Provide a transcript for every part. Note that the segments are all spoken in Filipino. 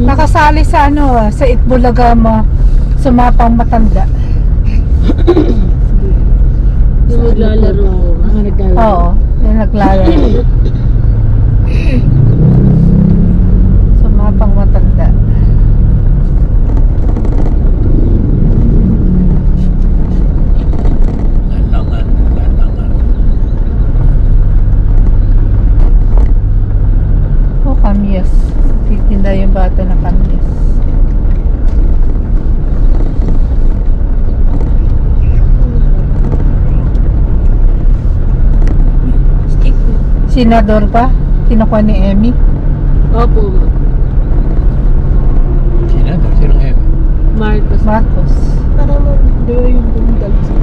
Nakasali sa ano, sa Itbulaga mo, sumapang matanda. Yung maglalaro. Mga naglalaro. Oo, yung naglalaro. Sumapang matanda. Lalangan. Oh, kamyas. Titinda yung bata na kamyas. Senador ba? Kinukuha ni Emmy? Opo. Senador, sinong Eme? Marcos. Marcos. Para mo, doon yung bumidal sa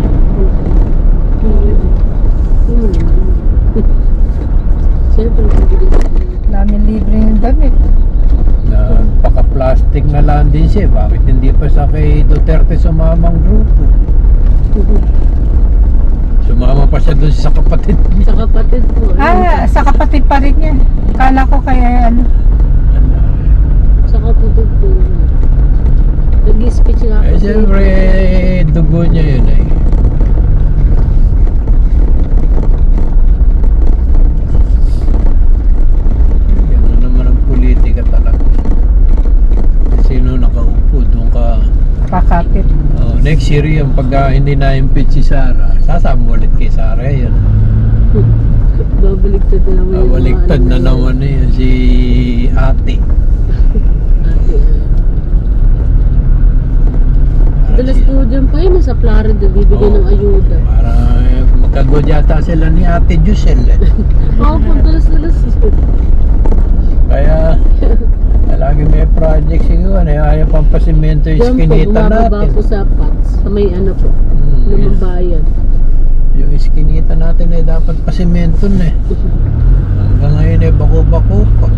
Siyempre, magbibigay sa Namin libre yung damit. Paka-plastic na lang din siya. Bakit hindi pa sa kay Duterte sumamang grupo? Sumama pa siya doon sa kapatid niya. Sa kapatid po. Ah, sa kapatid pa rin yan. Kala ko kaya ano. Sa kapatid po. Nag-speech nga Eh, po. siyempre, dugo niya yun eh. Ganun naman ang politika talaga. Sino nakaupo, doon ka. Kakapit. Oh, next year yung pag hindi na-impeach si Sara, sasama ulit kay Sara yun. Babaligtad na naman. Babaligtad na naman yun si ate. Dalas po dyan pa yun, nasa Florida, bibigyan ng ayuda. Para magkagod yata sila ni ate Jusel eh. Oo po, dalas. Kaya lagi may project siguro eh. Ayaw pang pasimento yung Diyan po, iskinita bumababa natin. po sa PATS, sa may ano po, Yes. naman bayan. Yung iskinita natin ay dapat pasimento na eh. Hanggang ngayon eh bako-bako pa.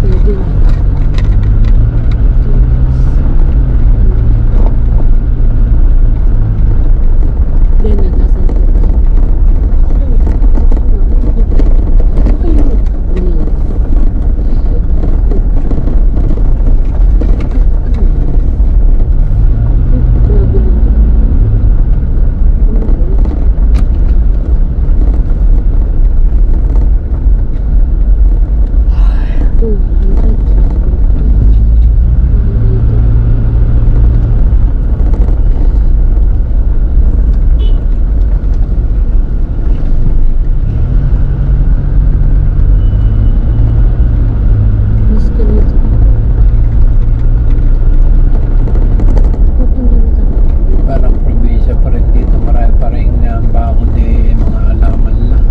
Pwede. Then, natasan ko pa. Parang probinsya pa rin dito. Marami pa rin bakod eh, mga alaman lang.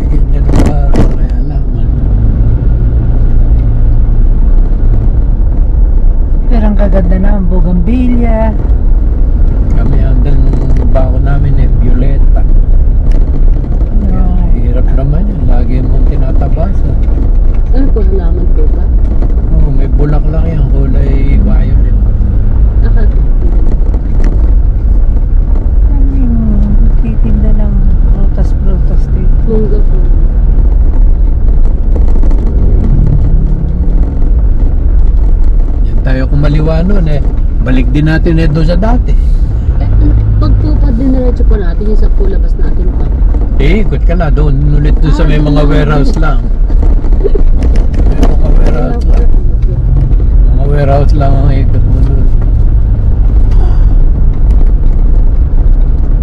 Ganyan ba? May alaman. Pero ang gaganda na ang bougainvillea. Kami hanggang bakod namin eh, Violeta. Hirap naman yun. Lagi mong tinatabasan. Ano po, halaman po ba? Oh, may bulaklak yan. Kulay violet. Akala. Ano yung titinda ng prutas dito. Mungga po. Yan tayo kumaliwa nun eh. Balik din natin eh doon sa dati. Pag po pa diniretso po natin, yung sa po labas natin pa. Eh, ikot ka na doon. Ulit doon sa may mga warehouse lang. May mga warehouse lang. Mga warehouse lang ang ikot mo doon.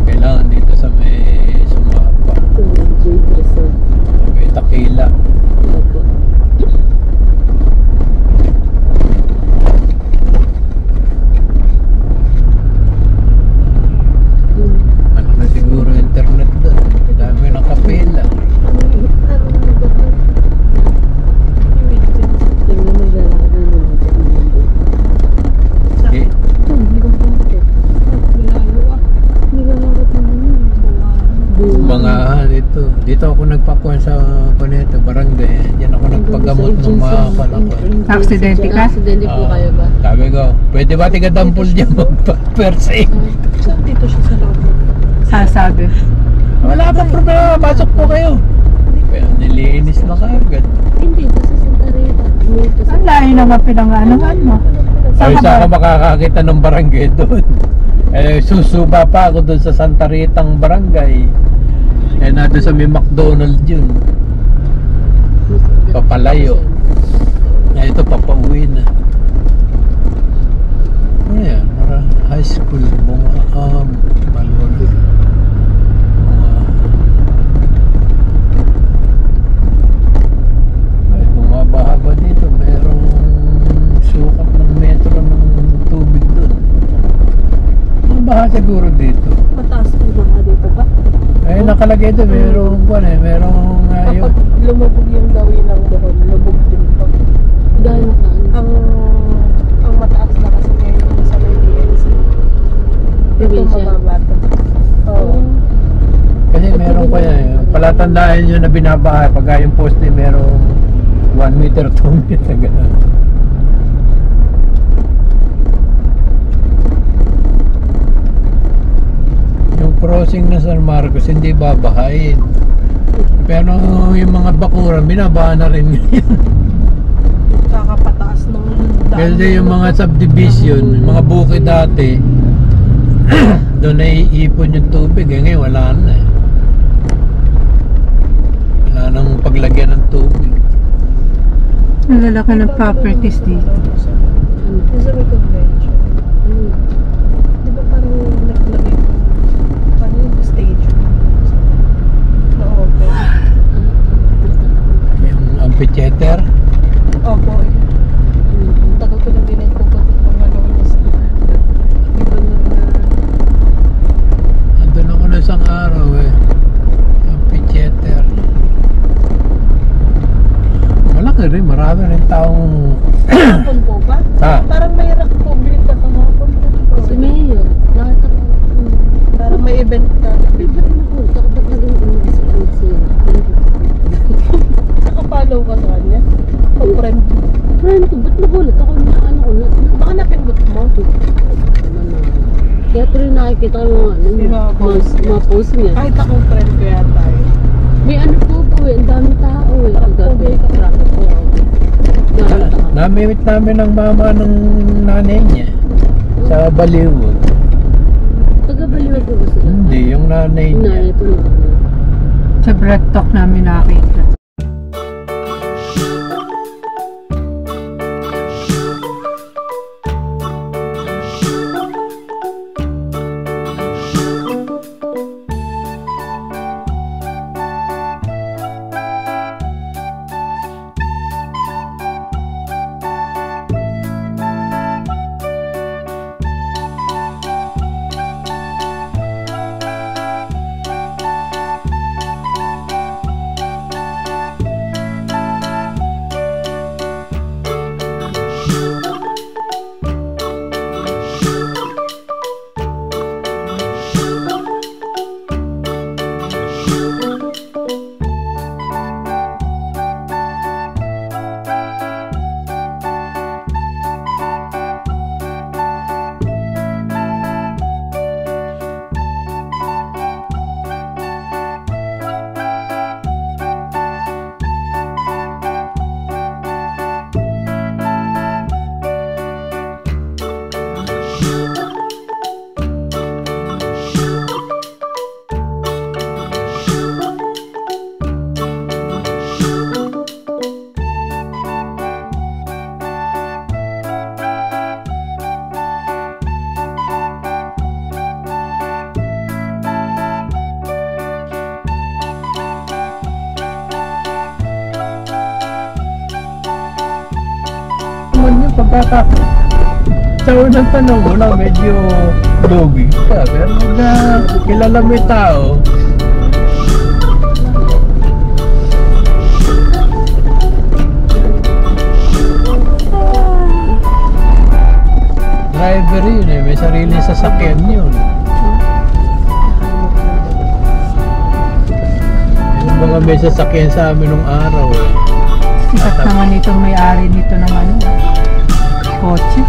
Kailangan dito sa may Sumapa. Sa may Takila. Malaki siguro internet doon. Dami ng kapila. Eh, mga dito. dito ako nagpakuan sa Paneto, barangay. Diyan ako nagpagamot ng mga palakon. Aksidente ka? Aksidente po kayo ba? Sabi ko, pwede ba tiga-dampol dyan magpa-persing? Saan dito siya sa loob? Sasabi. Wala kang problema, pasok po kayo. Pero nilinis na kaagad. Hindi, basta Santa Rita. Ang layo naman pinanganuhan mo. Sabi Saan sa ka ako ba? makakakita ng barangay doon. Eh, susuba pa ako doon sa Santa Ritang barangay. Eh, nado sa may McDonald's yun. Papalayo. Eh, ito papauwi na. Ayan, high school, mga malolo. Ay, bumabaha ba dito? Merong sukat ng metro ng tubig doon. Bumabaha siguro dito. Mataas ang mga dito ba? Eh, nakalagay doon, merong buwan eh, merong Kapag lumabog yung gawin ng Bohol, lubog din po. Gano'n ka? Ang mataas na kasi ngayon sa may DNC. Ito Provincial. mababa to. Oo. kasi meron pa yan eh. Palatandaan nyo na binabaha pagka yung poste merong 1 meter, 2 meter, gano'n. Yung crossing na San Marcos hindi babahain. Pero yung mga bakuran binabaha na rin ngayon. Kakapataas ng daan. Kasi yung mga subdivision, yung mga bukid dati, doon ay ipon yung tubig. Eh, ngayon wala na eh. Wala nang paglagyan ng tubig. Ang lalaki ng properties dito. Yung sa may convention. Di ba parang naglagay parang yung stage na open? Yung amphitheater. Opo. Tagal ko na din ito pag pangalawas. Di ba Andun ako na isang araw eh. Amphitheater. Malaki rin, marami rin taong hapon po ba? Ah. Parang may rock po, bilik ka sa hapon po. Si Mayor. Nakita ko. Parang may event ka. Ba't napunta ko? Ba't naging sila? Nakapollow ka sa kanya? Pag-friend. Friend ko, ba't nagulat ako na ano ko na? Baka napindot mo. Kaya tuloy nakikita ko mga post niya. Kahit akong friend ko yata eh. May ano po eh, ang daming tao eh. Ang gabi. namimit namin ng mama ng nanay niya sa Baliwag. Taga-Baliwag ko ba sila? Hindi, yung nanay niya. Nanay po na. Sa bread talk namin nakita. Pagkaka sa unang tanong mo lang medyo logi ka, pero na kilala mo yung tao, driver yun eh, may sarili sasakyan yun. Yung mga may sasakyan sa amin nung araw eh. Sikat naman itong may-ari nito ng ano, kotse.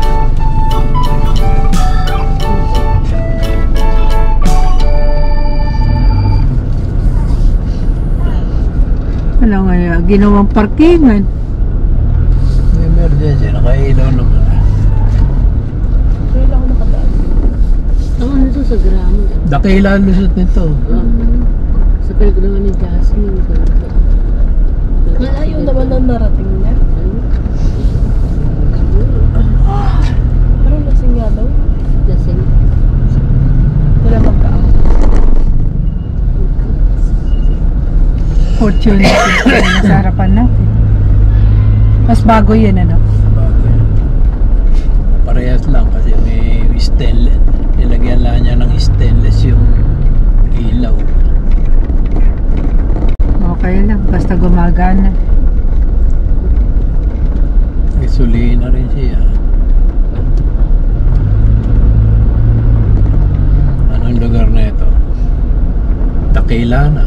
Ano nga, ginawang parkingan. May emergency, nakailaw naman. Kaya lang ako nakadaan. Ang ano to sa gramo. Dakila ang lusot nito. Sa paggrama ni Jasmine. Malayo naman ang narating niya. Parang lasing nga daw. Lasing. Wala magkaan. Fortune sa harapan natin. Mas bago yan, ano? Bagay. Parehas lang kasi may stainless. Nilagyan lang niya ng stainless yung ilaw. Okay lang, basta gumagana. Gasolina rin siya. Anong lugar na ito? Dakila na.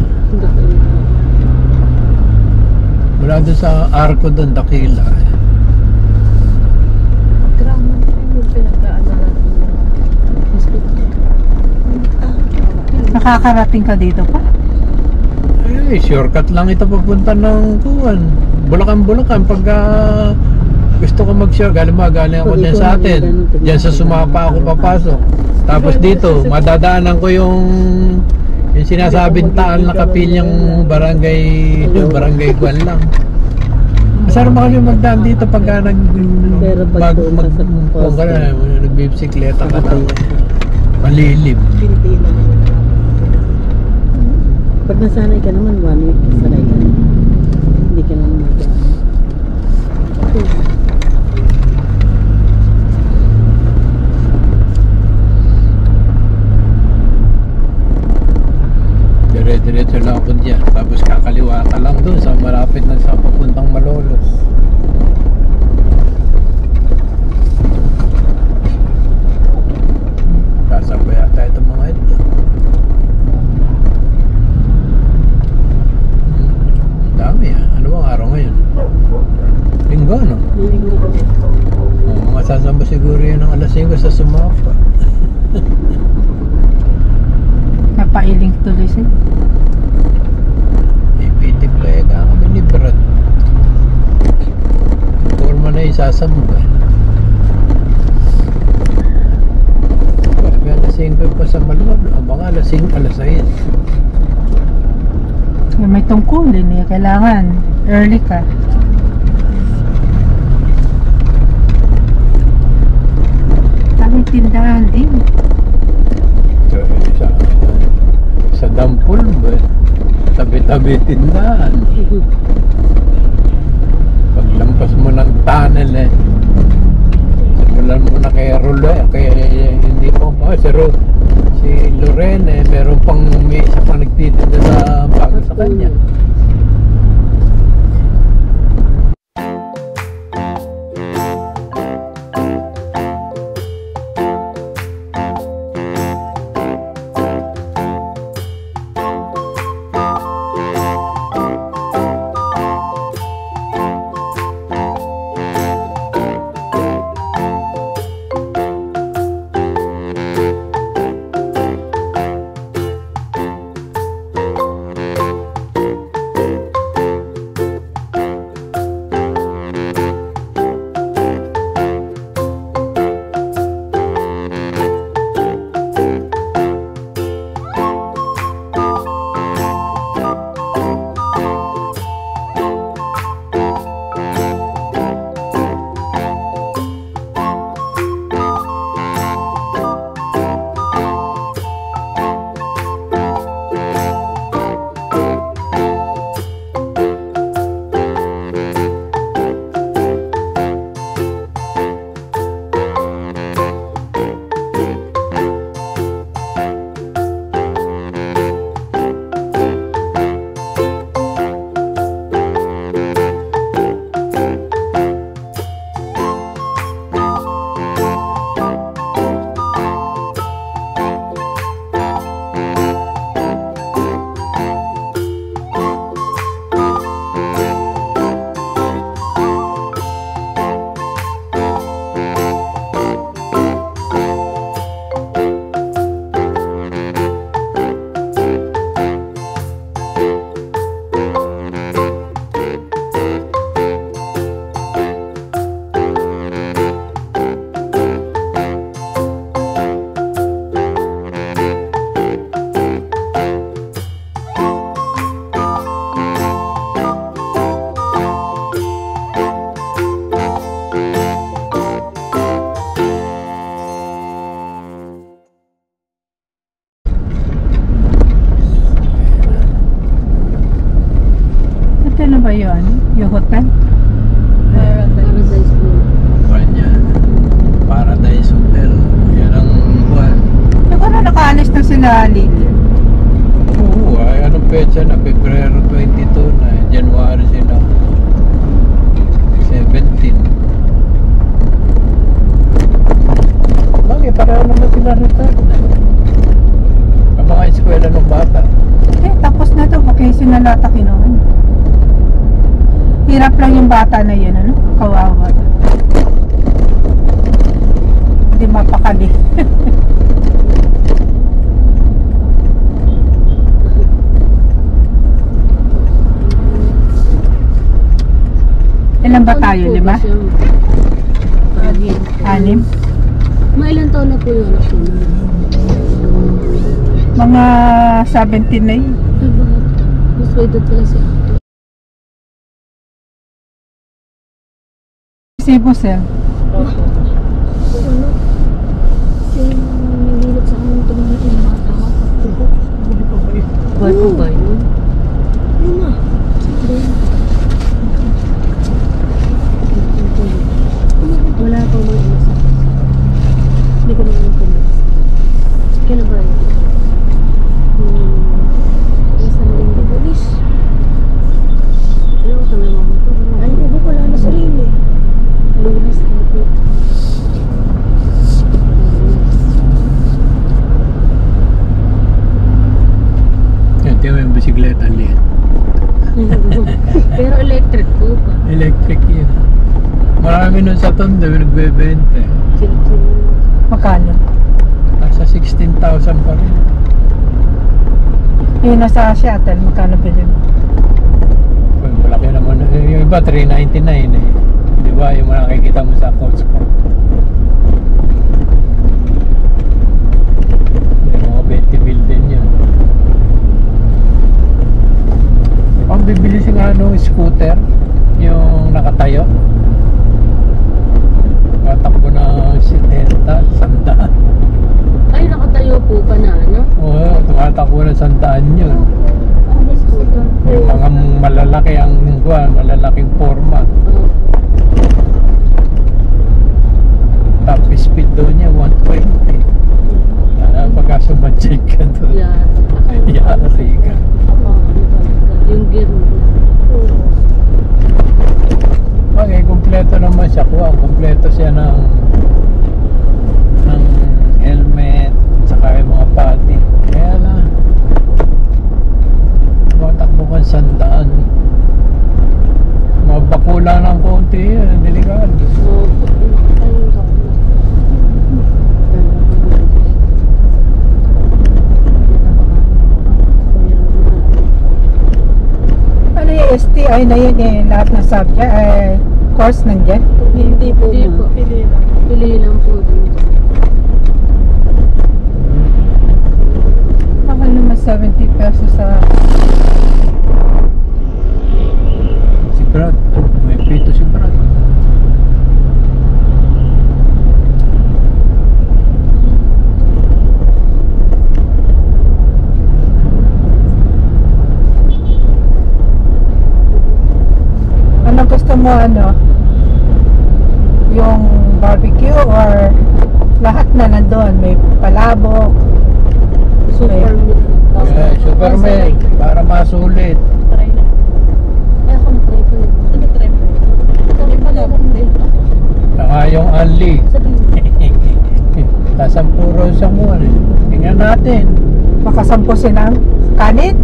Mula doon sa Arco doon, Dakila. Gramo na yung pinagkaan na natin ng hospital. Nakakarating ka dito pa? Eh, shortcut lang ito papunta ng Kuwan. Bulacan. Pagka gusto ko mag-share, galing ako dyan sa atin. Dyan sa Sumapa ako papasok. Tapos dito, madadaanan ko yung sinasabing taal na kapilyang barangay Kuwan lang. Masarap ba kasi magdaan dito pagka nagbibisikleta ka na. Malilim. Hindi na naman. Pag nasanay ka naman, 1 week sanay ka. Hindi ka naman mag-ano. Dire-diretso lang ako dyan. Tapos kakaliwa ka lang doon sa malapit na sa papuntang Malolos. Kasabay ata itong mga ito. Dami ah. Ano bang araw ngayon? Linggo, no? Mga sasamba siguro yun ng alas 5 sa Sumapa. Napailing tuloy siya. Ipitiplaya ka kami ni Brad. Forma na isasamba. Pag alas 5 pa sa Maluwag, abang alas 5, alas 6. May tungkulin eh. Kailangan early ka. Daming tindahan din. Sa Dampol ba? Tabi-tabi tindahan. Paglampas mo ng tunnel eh. Simulan mo na kay Rulo eh. Kaya hindi po. Si Lorene, meron pang may isa pang nagtitinda sa bago sa kanya. Yung hotel. Paradise Pool. Ganyan. Paradise Hotel. Yan ang buwan. Siguro nakaalis na sila, Lily. Oo, ay anong petsa na? Pebrero 22 na. January sila. 17. Bagay, pareho naman sila retired na. Ang mga eskwela ng bata. Eh, tapos na to. Vacation na lahat kinuha. Hirap lang yung bata na yun, ano? Kawawa. Hindi mapakali. Ilan ba tayo, 5? 6? Mga ilang taon na po yung anak ko? Mga 17 na yun. Ay, bakit? Mas may edad pala siya. Cebu, sir. Opo. Ano? Yung nangilap sa akin tumingin yung mga tao. Buli pa ba yun? Buhay pa ba yun? Yun na. Wala pa mga nasa. Hindi ko naman kumis. Kaya ba yun? Nasa na yung bibulis. Ano ka naman ito? Ay, iba wala na sarili. Lunas na ito. Yan, tiyo yung bisikleta liit. Pero electric po pa. Electric yun. Marami nun sa Tondo, nagbebente. Chill-chill. Magkano? Nasa 16,000 pa rin. Yung nasa shuttle, magkano bilhin? Well, malaki naman. Yung iba, 399 eh. Di ba? Yung mga nakikita mo sa Costco. Yung mga 20 bill din yun. Ang bibili si nga scooter, yung nakatayo. Tatakbo na 70, 100. Ay, nakatayo po pa na, ano? Oo, tumatakbo na 100 yun. Yung mga malalaki ang malalaking forma. Top speed doon niya 120. Pagka sumadjig ka doon. Yari ka. Yung gear mo. Okay, kompleto naman siya. Kompleto siya ng helmet, saka yung mga pati. Kaya na matakbo kang 100. Mabakula ng konti yan, delikado. Ano yung STI na yun eh, lahat ng subject, course nandiyan? Hindi po. Hindi po. Pili lang. Pili lang po dito. Mahal naman 70 pesos sa... Si Brad, may pito si Brad. Ano gusto mo, ano? Yung barbecue or lahat na nandun? May palabok, Super meal. Yeah, Superman, para masulit. Try na. Ay, ako na-try ko yun. Ano try mo? Kami pala hindi. Saka yung Anli. Sabihin. Tapos ang puro sa muwan eh. Tingnan natin. makasampo silang kanin.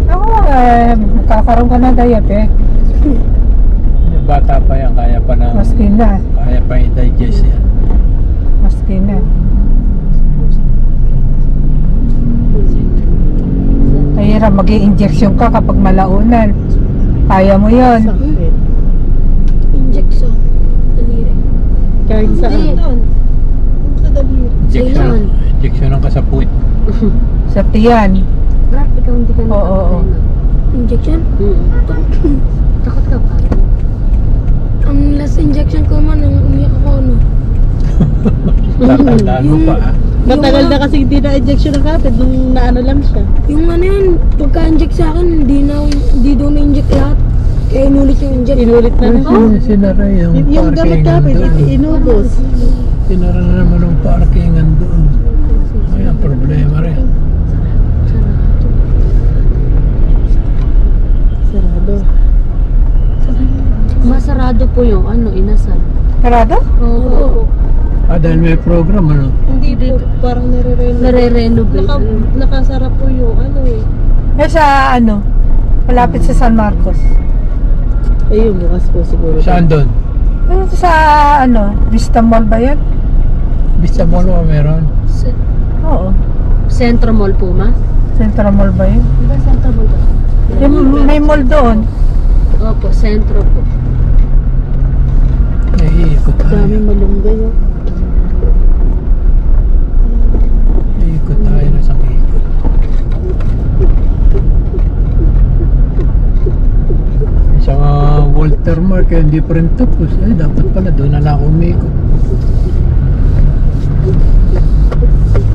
Ako, magkakaroon ka na diabetes. Bata pa yan, kaya pa na. Maski na. Kaya pa i-digest yan. Maski na. Mahirap mag-i-injection ka kapag malaunan. Kaya mo yun. Sakit. Injection. Daliri. Kahit saan. Hindi. Sa daliri. Injection. Kailan? Injection ng kasaput. Sa tiyan. Grab, ikaw hindi ka Oo. Injection? Takot ka pa. Ang last injection ko man, nung umiyak ako, no? Tatandaan mo pa ah. Matagal na kasi hindi na-injection ng kapit nung naano lang siya. Yung ano yun, pagka-inject sa akin, hindi daw na-inject lahat. Kaya inulit yung dyan. Inulit na naman. Sinara yung Yung gamit kapit, doon. inubos. Sinara na naman yung parkingan doon. Ay, ang problema rin. Sarado. Masarado po yung ano, inasal. Sarado? Oo. Dahil may program, ano? Hindi po, parang Nare-renovate. Nakasara po yung ano eh. Sa ano? Malapit sa San Marcos. Ayun, bukas po siguro. Saan doon? Sa ano? Vista Mall ba yan? Vista Mall ba meron? Oo. Centro Mall po, ma? Central Mall ba yun? Diba Centro Mall ba? May mall doon. Opo, Centro po. Iikot tayo. Daming malunggay oh. Iikot tayo na isang ikot. Isang Walter Mark, hindi pa rin tapos. Ay, dapat pala doon na lang ako umikot.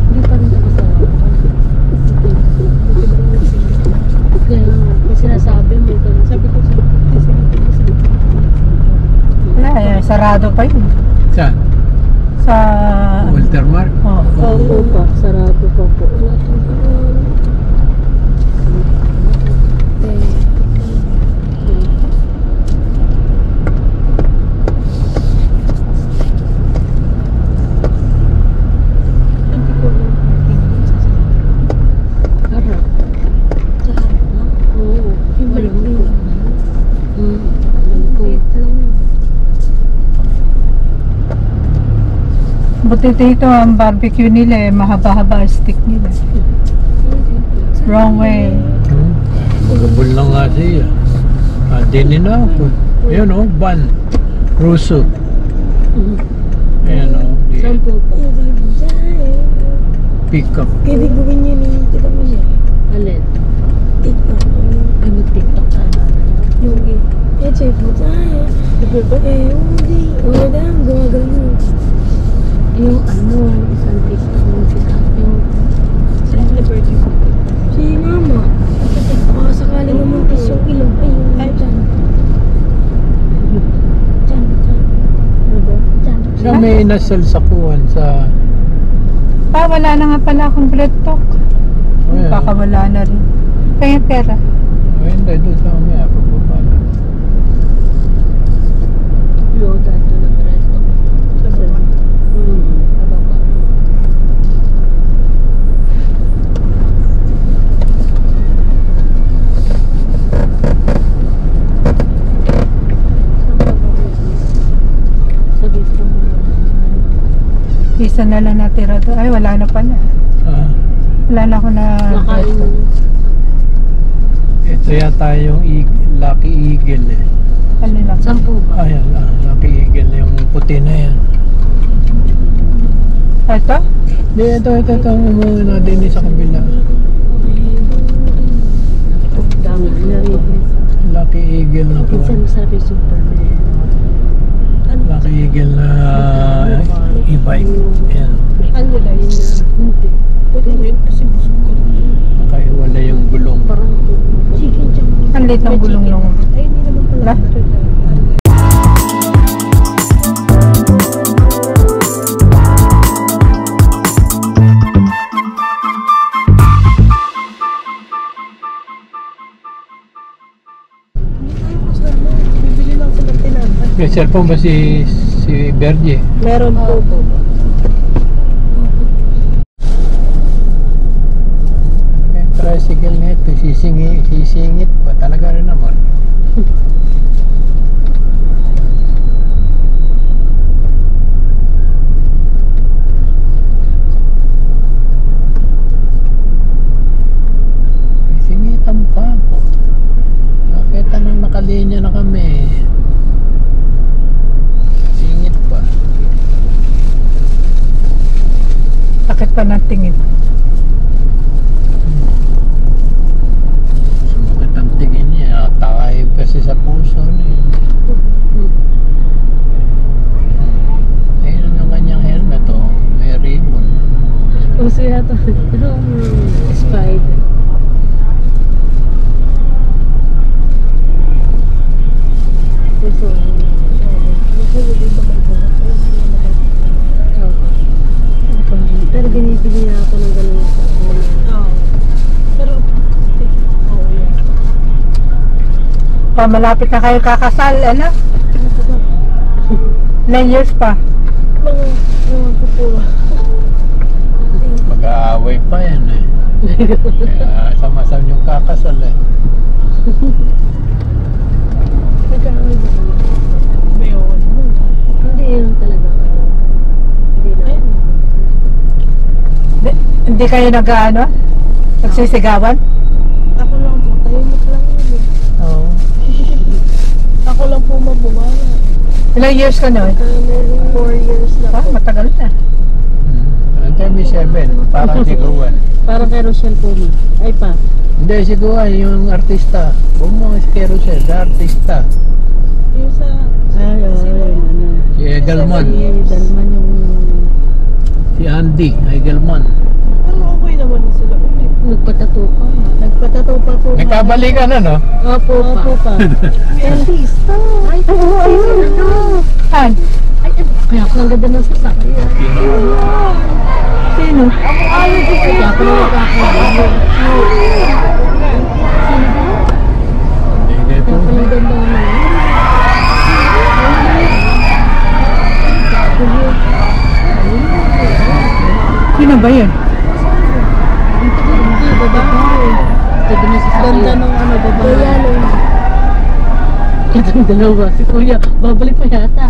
Hindi pa rin nakasawa. Kaya nga, sinasabi mo ito. Sabi ko sa Wala, sarado pa yun. Saan? Sa... Walter Mark? Oo. Opo pa, sarado pa po. Harap. Oo. Alam ko. Alam ko. Buti dito ang barbecue nila mahaba-haba ang stick nila. Wrong way. Magabol lang nga siya. Dinin na ako. Ayan o, ban. Russo. Ayan o. Saan po pa? Pick up. Pwede gawin niya ni Tita Mia. Alin? TikTok. Ano TikTok ka na? Yung Ece po tayo. Hindi. Umadang gumagano. Yung ano, isang TikTok mo sikat yung Si Mama. Baka sakaling umuntis yung ilong. Ay, yung dyan. Dyan. Siya may nasal sa kuwan sa... Wala na nga pala akong blood talk. Ayan. Baka wala na rin. Kaya pera. Ay, hindi. Doon sa mamaya. Pagpapala. loda ito ng resto. Kababa. Sa gusto mo Isa na lang natira doon. Ay, wala na pala. Wala na ako na... nakain mo. Ito yata yung Lucky Eagle eh. Ano lang. 10 ba? Ayan, Lucky Eagle yung puti na yan. Ito? Hindi, ito. Muna din sa kabila. Dami na rin. Lucky Eagle na po. Minsan masabi Superman. Lucky Eagle na e-bike. Ayan. Ano lang yun na? Hindi. Pwede rin kasi busog ko. Nakahiwala yung gulong. Parang Chicken chop. Ang lit ng gulong nung... Ay, hindi naman pala. Wala? Bibili lang sila tinapay. May cellphone ba si Bergie? Meron po po. May tricycle nito, sisingit pa. Talaga rin naman. Singitan pa ako. Nakita nang nakalinya na kami. Singit pa. Sakit pa ng tingin. Sumakit ang tingin niya. Tayo kasi sa puso niya. Ayun ang kanyang helmet oh. May ribbon. uso yata. Spider. pa, malapit na kayo kakasal, ano? Ilang years pa? Mga, ko po. Mag-aaway pa yan eh. Kaya sama-sama yung kakasal eh. Nagkakaroon ba kami? Bayawan mo. Hindi yun talaga. Hindi na. Hindi kayo nag-ano? Nagsisigawan? Ako lang po, tahimik lang yun eh. Oo. Ako lang po mabuwala. Ilang years ka nun? 4 years na Ah, po. matagal na. Antay may 7. Parang si Guan. Parang kay Rochelle po mo. Ay pa. Hindi, si Guan yung artista. Bumo si Kerosel, sa artista. Yung sa... Ay, ano. Si Egelman. Si Dalman yung... Si Andy Egelman. Pero okay naman na sila ulit. Nagpatato pa. Nagpatato pa po. Nagkabalikan ano? Opo pa. Opo pa. Artista! Ay, ano? Saan? Ay, kaya ako ang ganda ng sasakyan. Sino? Kaya ako na nagkakaroon. Hindi po. Ang ganda ng Sino ba yun? Ganda ng ano, babae. Kaya nung Itong dalawa. Si Kuya, babalik pa yata.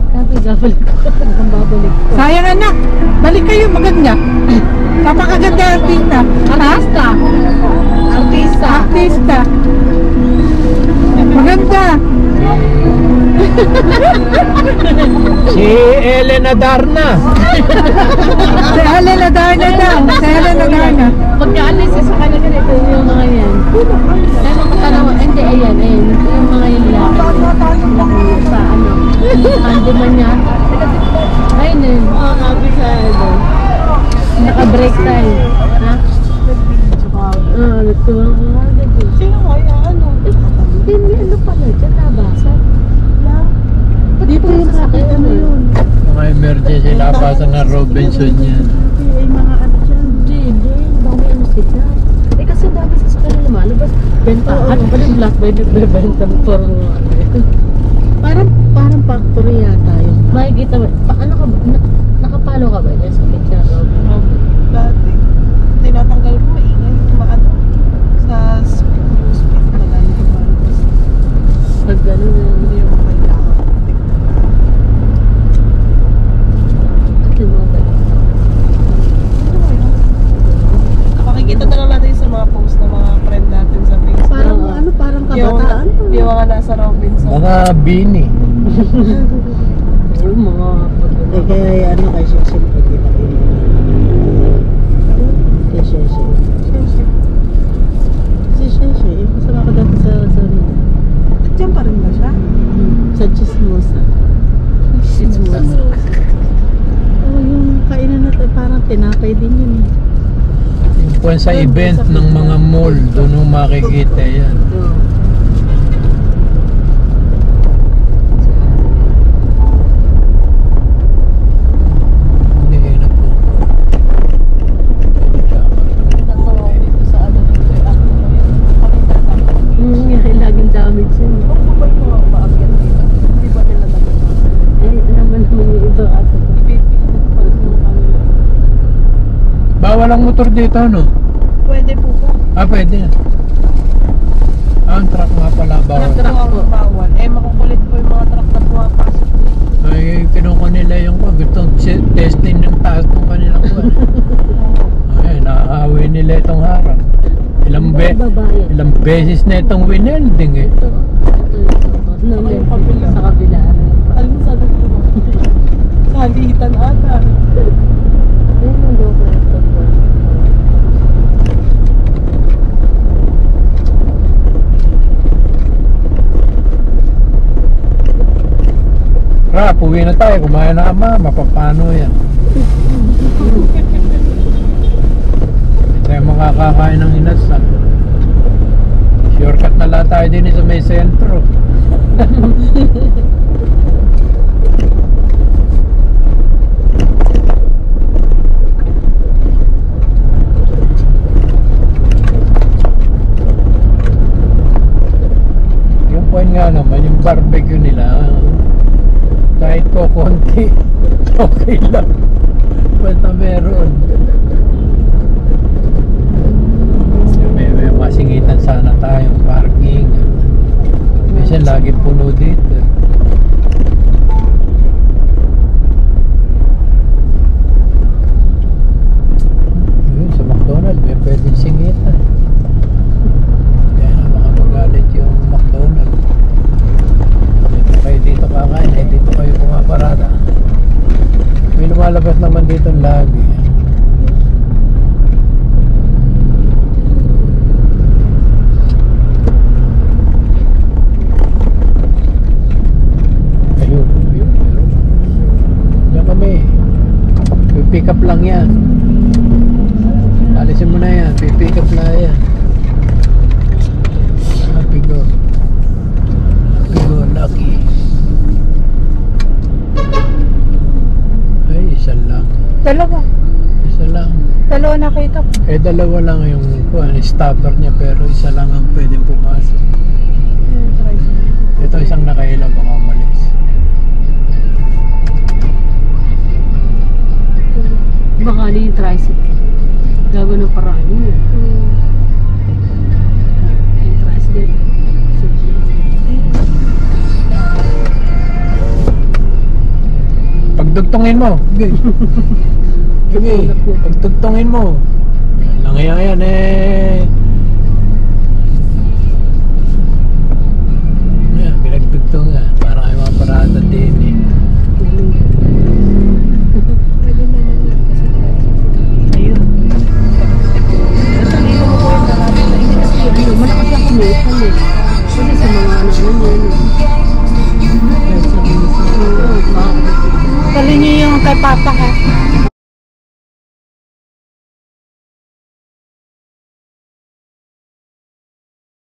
Sabi, babalik ko. Mukhang babalik ko. Sayang anak. Balik kayo, maganda. Napakaganda artista. Artista. Artista. Artista. Maganda. Si Elena Darna. Si Elena Darna daw. Si Elena Darna. Pagka-alis sa kanya ganito yung mga yan. Ano katanawa? Hindi, ayan. Yung mga yung laki. Sa ano. Handyman niya. Ayun eh. Oo, happy sa ano. Naka-break tayo. Ha? Nag-video ka. Oo, nagtuwang mga ganyan. Sino kaya? Ano? Hindi, ano pala? Diyan nabasan. Dito yung sakit. Ano yun? Mga emergency labasan ng Robinson yan. Ay, mga ano dyan. Hindi. Baka may ano sila. Eh kasi dami sa kanila lumalabas. Bentahan. Pala yung black bay nagbebenta mo parang ano yun. Parang factory yata yun. Makikita mo. Paano ka ba? Nakapalo ka ba niya sa picture? Dati. Tinatanggal ko maingay. Maano? Sa speed na lang yung malabas. Pag gano'n na. Hindi yung kailangan. Kasi mga ganun. Ano kaya? Makikita na lang natin sa mga post ng mga friend natin sa Facebook. Parang ano, parang kabataan. Yung mga nasa Robinson. Mga Bini. Yung mga Eh, kaya ano kay Sheshe pagkita ko yun. Kay Sheshe. Si Sheshe, yung kasama ko dati sa Sorino. Diyan pa rin ba siya? Sa Chismosa. Chismosa. Oh, yung kainan natin parang tinapay din yun eh. Kung sa event ng mga mall, doon mo makikita yan. Hindi kayo nagpo. Natawa ko dito sa ano dito. Ako na yun. Pakita namin. Laging damage yun. Huwag mo ba yung mga maakyat dito? Hindi ba nila nagawa? Ay, naman naman yung iba asa. Ipipigil ko pa rin yung ano. Bawal ang motor dito, no? Pwede po ba? Ah, pwede. Ah, ang truck nga pala, bawal. Truck po ang bawal. Eh, makukulit po yung mga truck na pumapasok. Ay, kinuha nila yung gustong testing ng taas ng kanilang kuwan. Ay, naaawi nila itong harang. Babae. Ilang beses na itong winelding eh. Ito. No, Yung kabila. sa kabila. Alam mo sa dito ba? Sa halitan ata. Ayun yung go for it. Rap, uwi na tayo. Kumain na ama. Mapapano yan. Hindi tayo makakakain ng inasal. Shortcut na lang tayo din sa may sentro. point nga naman, yung barbecue nila, kahit ko konti, okay lang. Basta meron. May masingitan sana tayong parking. Minsan laging puno dito. Yun, sa McDonald's may pwedeng singitan. Kaya na baka magalit yung McDonald's. Dito kayo dito kakain, dito kayo pumaparada. May lumalabas naman dito lagi. Ayun. Diyan kami. Pick up lang yan. Alisin mo na yan. Pick up na yan. Happy go. Happy go, lucky. Ay, isa lang. Dalawa. Isa lang. Dalawa nakita ko. Eh, dalawa lang yung stopper niya pero isa lang ang pwedeng pumasok. Ito isang nakaila baka umalis. Bakali yung tricycle. Gago ng paraan yun. Yung tricycle. Pagdugtungin mo. Sige. Sige. Pagdugtungin mo. Langaya yan eh.